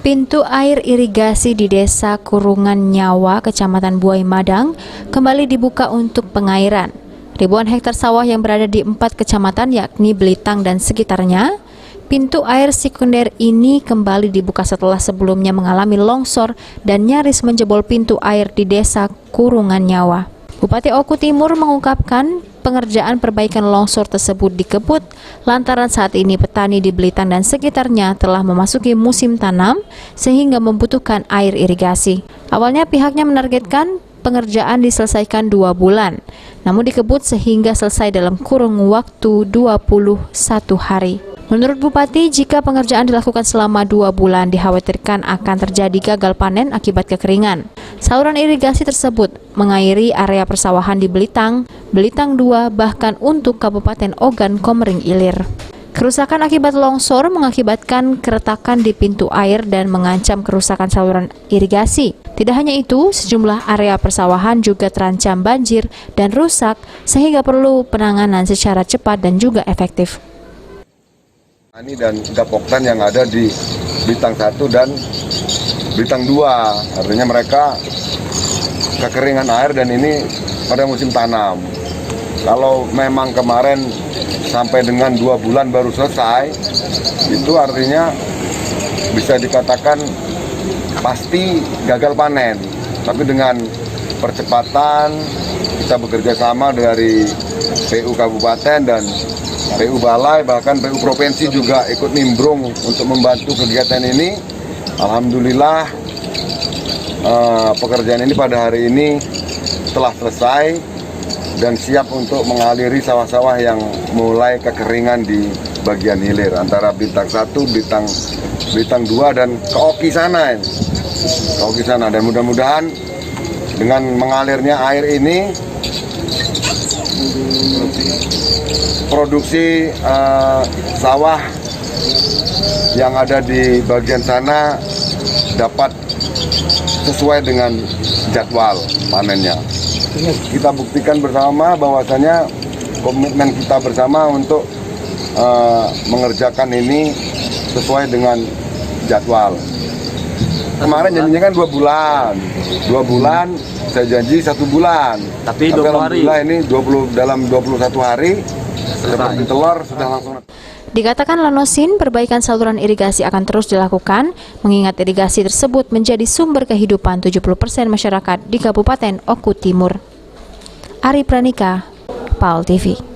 Pintu air irigasi di Desa Kurungan Nyawa, Kecamatan Buai Madang, kembali dibuka untuk pengairan. Ribuan hektar sawah yang berada di 4 kecamatan yakni Belitang dan sekitarnya, pintu air sekunder ini kembali dibuka setelah sebelumnya mengalami longsor dan nyaris menjebol pintu air di Desa Kurungan Nyawa. Bupati Oku Timur mengungkapkan pengerjaan perbaikan longsor tersebut dikebut lantaran saat ini petani di Belitang dan sekitarnya telah memasuki musim tanam sehingga membutuhkan air irigasi. Awalnya pihaknya menargetkan pengerjaan diselesaikan 2 bulan, namun dikebut sehingga selesai dalam kurun waktu 21 hari. Menurut Bupati, jika pengerjaan dilakukan selama 2 bulan, dikhawatirkan akan terjadi gagal panen akibat kekeringan. Saluran irigasi tersebut mengairi area persawahan di Belitang, Belitang 2, bahkan untuk Kabupaten Ogan Komering Ilir. Kerusakan akibat longsor mengakibatkan keretakan di pintu air dan mengancam kerusakan saluran irigasi. Tidak hanya itu, sejumlah area persawahan juga terancam banjir dan rusak sehingga perlu penanganan secara cepat dan juga efektif. Ini dan Dapoktan yang ada di Belitang 1 dan Belitang 2, artinya mereka kekeringan air dan ini pada musim tanam. Kalau memang kemarin sampai dengan 2 bulan baru selesai, itu artinya bisa dikatakan pasti gagal panen. Tapi dengan percepatan kita bekerja sama dari PU Kabupaten dan PU Balai, bahkan PU Provinsi juga ikut nimbrung untuk membantu kegiatan ini. Alhamdulillah pekerjaan ini pada hari ini telah selesai dan siap untuk mengaliri sawah-sawah yang mulai kekeringan di bagian hilir antara Belitang 1, Belitang 2 dan ke Oki sana. Dan mudah-mudahan dengan mengalirnya air ini produksi sawah yang ada di bagian sana dapat sesuai dengan jadwal panennya. Kita buktikan bersama bahwasanya komitmen kita bersama untuk mengerjakan ini sesuai dengan jadwal. Kemarin janjinya kan 2 bulan. 2 bulan, saya janji 1 bulan. Tapi 20 hari. Ini dalam 21 hari seperti telur sudah langsung. Dikatakan Lanosin, perbaikan saluran irigasi akan terus dilakukan, mengingat irigasi tersebut menjadi sumber kehidupan 70% masyarakat di Kabupaten Oku Timur. Ari Pranika, PAL TV.